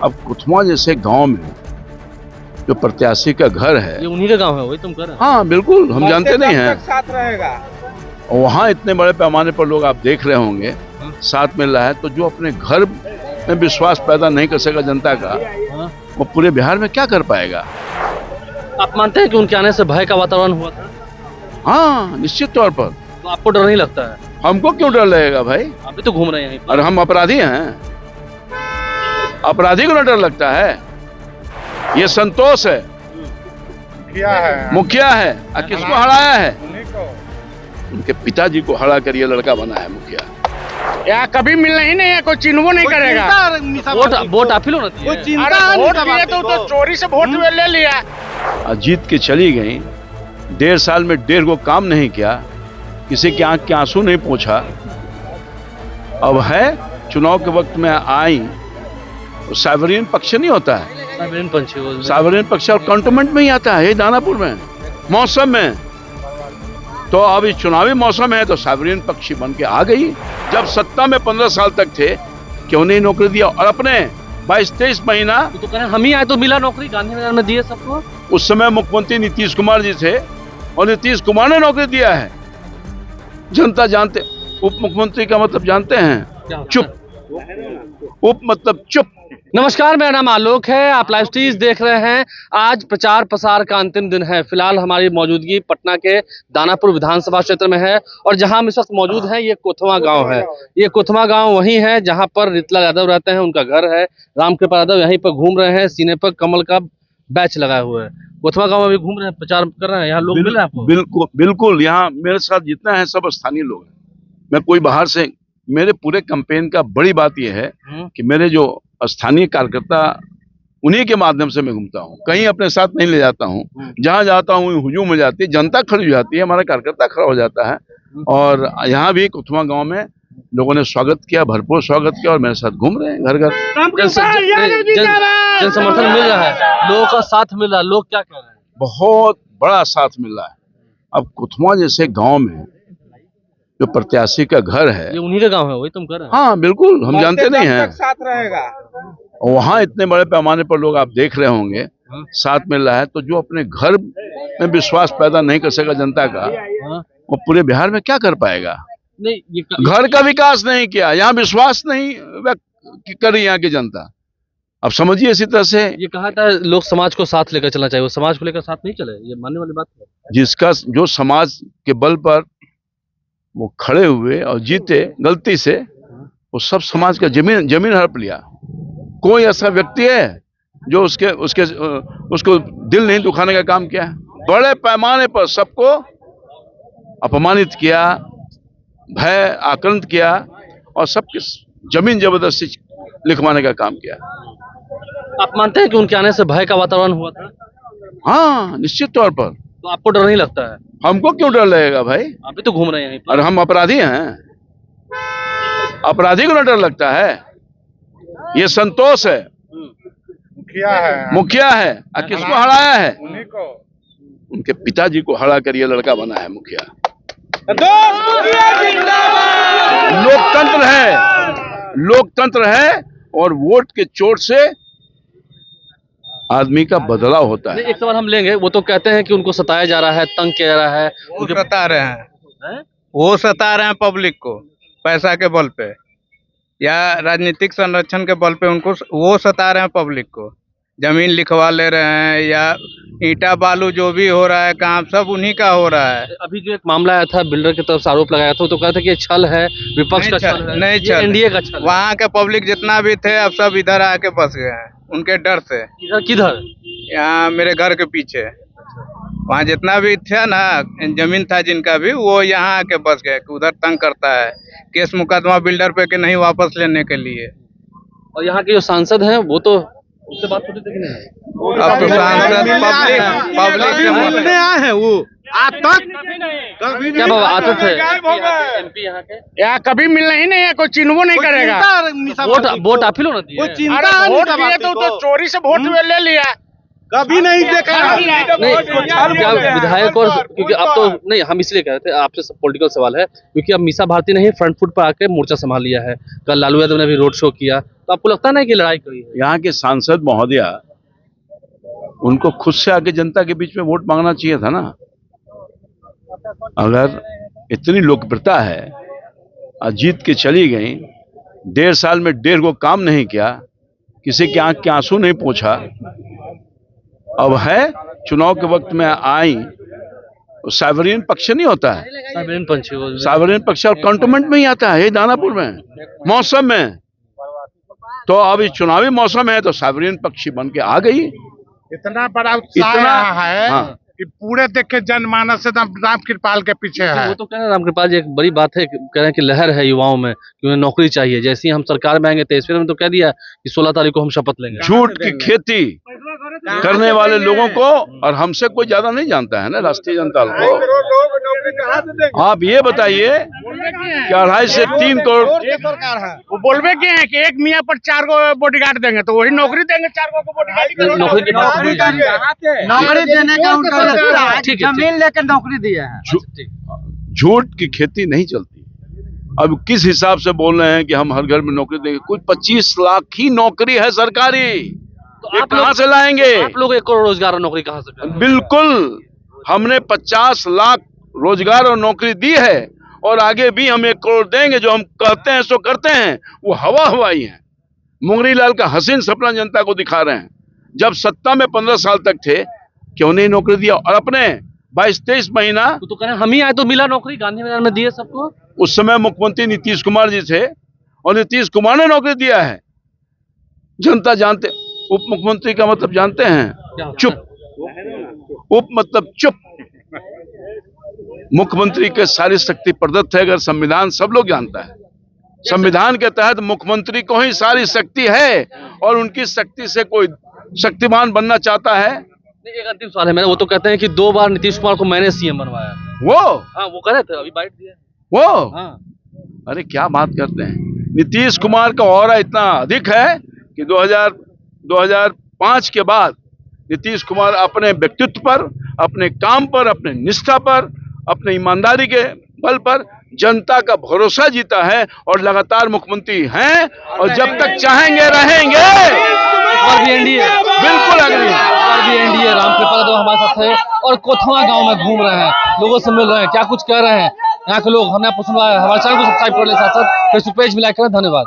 अब कुथमा जैसे गांव में जो प्रत्याशी का घर है, ये उन्हीं का गांव है, वही तुम कह रहे हो। हाँ बिल्कुल, हम जानते नहीं हैं। साथ रहेगा। और वहाँ इतने बड़े पैमाने पर लोग आप देख रहे होंगे साथ मिल रहा है, तो जो अपने घर में विश्वास पैदा नहीं कर सका जनता का, वो पूरे बिहार में क्या कर पाएगा। आप मानते हैं कि उनके आने से भय का वातावरण हुआ था? हाँ निश्चित तौर पर। तो आपको डर नहीं लगता है? हमको क्यों डर लगेगा भाई, आप भी तो घूम रहे हैं यहीं पर। और हम अपराधी हैं, अपराधी को न डर लगता है। ये संतोष है, मुखिया है, और किसको हराया है? उनके पिताजी को हरा कर ये लड़का बना है मुखिया। यहाँ कभी मिलना ही नहीं है, कोई चिन्ह नहीं करेगा। वोट आप ही लोग ना दिए। वोट दिए तो चोरी से वोट ले लिया। और जीत के चली गई, 1.5 साल में 1.5 को काम नहीं किया, किसी की आंख के आंसू नहीं पोंछा। अब है चुनाव के वक्त में आई, तो साइबरियन पक्ष नहीं होता है, साइबरियन पक्ष और कंटोनमेंट में ही आता है, दानापुर में मौसम में। तो अब इस चुनावी मौसम है तो साइबरियन पक्षी बन के आ गई। जब सत्ता में 15 साल तक थे, क्यों नहीं नौकरी दिया? और अपने 22-23 महीना तो कह हम ही आए तो मिला नौकरी, गांधीनगर में दिए सबको। उस समय मुख्यमंत्री नीतीश कुमार जी थे, और नीतीश कुमार ने नौकरी दिया है। जनता जानते, उप मुख्यमंत्री का मतलब जानते हैं? चुप। उप मतलब चुप। नमस्कार, मेरा नाम आलोक है, आप लाइव स्ट्रीज देख रहे हैं। आज प्रचार प्रसार का अंतिम दिन है। फिलहाल हमारी मौजूदगी पटना के दानापुर विधानसभा क्षेत्र में है, और जहां हम इस वक्त मौजूद हैं ये कुथमा गांव है। ये कुथमा गांव वही है जहां पर रीतलाल यादव रहते हैं, उनका घर है। रामकृपाल यादव यहीं पर घूम रहे हैं, सीने पर कमल का बैच लगाए हुए है। कुथमा गांव में भी घूम रहे हैं, प्रचार कर रहे हैं। यहाँ लोग मिल रहे हैं आपको? बिल्कुल बिल्कुल, यहाँ मेरे साथ जितना है सब स्थानीय लोग हैं। मैं कोई बाहर से, मेरे पूरे कैंपेन का बड़ी बात यह है कि मेरे जो स्थानीय कार्यकर्ता, उन्हीं के माध्यम से मैं घूमता हूँ, कहीं अपने साथ नहीं ले जाता हूँ। जहाँ जाता हूँ हुजूम हो जाती है, जनता खड़ी हो जाती है, हमारा कार्यकर्ता खड़ा हो जाता है। और यहाँ भी कुथमा गांव में लोगों ने स्वागत किया, भरपूर स्वागत किया, और मेरे साथ घूम रहे हैं घर घर। जन समर्थन मिल रहा है, लोगों का साथ मिल रहा है। लोग क्या कह रहे हैं? बहुत बड़ा साथ मिल रहा है। अब कुथमा जैसे गांव में जो प्रत्याशी का घर है, ये उन्हीं का गांव है, वही तुम कह रहे हैं। हाँ बिल्कुल, हम जानते नहीं हैं। साथ रहेगा। और वहाँ इतने बड़े पैमाने पर लोग आप देख रहे होंगे साथ मिल रहा है, तो जो अपने घर में विश्वास पैदा नहीं कर सका जनता का, वो पूरे बिहार में क्या कर पाएगा। नहीं, ये घर का विकास नहीं किया, यहाँ विश्वास नहीं व्यक्त करी यहाँ की जनता। अब समझिए इसी तरह से ये कहा था लोग समाज को साथ लेकर चलना चाहिए, वो समाज को लेकर साथ नहीं चले, ये मानने वाली बात है। जिसका जो समाज के बल पर वो खड़े हुए और जीते गलती से, वो सब समाज का जमीन हड़प लिया। कोई ऐसा व्यक्ति है जो उसको दिल नहीं दुखाने का काम किया? बड़े पैमाने पर सबको अपमानित किया, भय आक्रांत किया, और सबकी जमीन जबरदस्ती लिखवाने का काम किया। आप मानते हैं कि उनके आने से भय का वातावरण हुआ था? हाँ निश्चित तौर पर। तो आपको डर नहीं लगता है? हमको क्यों डर लगेगा भाई, आप भी तो घूम रहे हैं यहीं पर। और हम अपराधी हैं, अपराधी को न डर लगता है। ये संतोष है, मुखिया है, और किसको हराया है? उनके पिताजी को हरा कर ये लड़का बना है मुखिया। लोकतंत्र है, और वोट के चोट से आदमी का बदलाव होता है। एक सवाल हम लेंगे। वो तो कहते हैं कि उनको सताया जा रहा है, तंग किया जा रहा है। वो सता रहे हैं, वो सता रहे हैं पब्लिक को पैसा के बल पे या राजनीतिक संरक्षण के बल पे। उनको वो सता रहे हैं पब्लिक को, जमीन लिखवा ले रहे हैं, या ईटा बालू जो भी हो रहा है काम, सब उन्हीं का हो रहा है। अभी जो एक मामला आया था, बिल्डर की तरफ से आरोप लगाया था, तो कहते हैं कि ये छल है, विपक्ष का छल है। नहीं छल, एनडीए का छल। वहाँ के पब्लिक जितना भी थे अब सब इधर आके बस गए हैं उनके डर से। किधर? यहाँ मेरे घर के पीछे, वहाँ जितना भी था ना जमीन था जिनका भी, वो यहाँ आके बस गए। उधर तंग करता है, केस मुकदमा बिल्डर पे के नहीं वापस लेने के लिए। और यहाँ के जो सांसद हैं वो तो उससे बात होती थी कि नहीं? अब तो सांसद पब्लिक आए हैं वो आज तक क्या बाबा आते थे एमपी यहाँ के? यहाँ कभी मिलना ही नहीं है, कोई चिन्ह नहीं करेगा। वोट आप ही लोग ना दिए? वोट दिए तो चोरी से वोट ले लिया। कभी नहीं देखा। नहीं क्या विधायक और क्योंकि अब तो नहीं हम इसलिए कह रहे थे आपसे पॉलिटिकल सवाल है क्योंकि अब मीसा भारती ने ही फ्रंट फुट पर आके मोर्चा संभाल लिया है। कल लालू यादव ने भी रोड शो किया, तो आपको लगता है ना कि लड़ाई करी है? यहाँ के सांसद महोदया उनको खुद से आके जनता के बीच में वोट मांगना चाहिए था ना। अगर इतनी लोकप्रियता है और जीत के चली गई, 1.5 साल में 1.5 गो काम नहीं किया, किसी के आंख के आंसू नहीं पोंछा, अब है चुनाव के वक्त में आई साइबरियन पक्ष नहीं होता है, साइबेरियन पंछी वो साइबरियन पक्ष और कंटोनमेंट में ही आता है, ये दानापुर में मौसम में। तो अब इस चुनावी मौसम है तो साइबरियन पक्षी बन के आ गई। इतना बड़ा उत्साह इतना यहाँ है हाँ। कि पूरे देखे जनमानस एकदम राम कृपाल के पीछे है। वो तो कह रहे हैं रामकृपाल जी, एक बड़ी बात है, कह रहे हैं कि लहर है युवाओं में कि उन्हें नौकरी चाहिए। जैसे ही हम सरकार में आएंगे 23 में तो कह दिया कि 16 तारीख को हम शपथ लेंगे। झूठ की खेती करने वाले लोगों को, और हमसे कोई ज्यादा नहीं जानता है ना राष्ट्रीय जनता दल को। आप ये बताइए कि 2.5 से 3 करोड़ वो बोलबे के हैं कि एक मियाँ पर 4 गो बॉडीगार्ड देंगे, तो वही नौकरी देंगे 4 गो को बॉडीगार्ड। नौकरी की बात हुई है। नौकरी देने का उनका रास्ता है, ठीक है, जमीन लेकर नौकरी दिया है। झूठ की खेती नहीं चलती। अब किस हिसाब से बोल रहे हैं कि हम हर घर में नौकरी देंगे? कुछ 25 लाख ही नौकरी है सरकारी, तो ये आप कहाँ लोग से लाएंगे? आप लोग 1 करोड़ रोजगार और नौकरी कहाँ से करेंगे? बिल्कुल, हमने 50 लाख रोजगार और नौकरी दी है और आगे भी हम 1 करोड़ देंगे। जो हम कहते हैं सो करते हैं, वो हवा हवाई है। मुंगरी लाल का हसीन सपना जनता को दिखा रहे हैं। जब सत्ता में 15 साल तक थे, क्यों नहीं नौकरी दिया? और अपने 22-23 महीना, तो कह रहे हैं हम ही आए तो मिला नौकरी, गांधी मैदान में दिए सबको। उस समय मुख्यमंत्री नीतीश कुमार जी थे और नीतीश कुमार ने नौकरी दिया है। जनता जानते, उप मुख्यमंत्री का मतलब जानते हैं? चुप। उप मतलब चुप। मुख्यमंत्री के सारी शक्ति प्रदत्त है, अगर संविधान सब लोग जानता है। संविधान के तहत मुख्यमंत्री को ही सारी शक्ति है और उनकी शक्ति से कोई शक्तिमान बनना चाहता है। एक अंतिम सवाल है मेरा, वो तो कहते हैं कि 2 बार नीतीश कुमार को मैंने सीएम बनवाया। वो हाँ वो कह रहे थे, अभी बाइट दिया। वो हाँ अरे क्या बात करते हैं? नीतीश कुमार का ऑरा इतना अधिक है कि 2005 के बाद नीतीश कुमार अपने व्यक्तित्व पर, अपने काम पर, अपने निष्ठा पर, अपने ईमानदारी के बल पर जनता का भरोसा जीता है और लगातार मुख्यमंत्री हैं और जब तक चाहेंगे रहेंगे। एनडीए बिल्कुल अग्री। एनडीए रामकृपाल यादव हमारे साथ है और कोथवा गांव में घूम रहे हैं, लोगों से मिल रहे हैं, क्या कुछ कह रहे हैं यहाँ के लोग। हमने आपको सुनवाया। हमारे चैनल को सब्सक्राइब कर ले, साथ साथ फेसबुक पेज भी लाइक करें। धन्यवाद।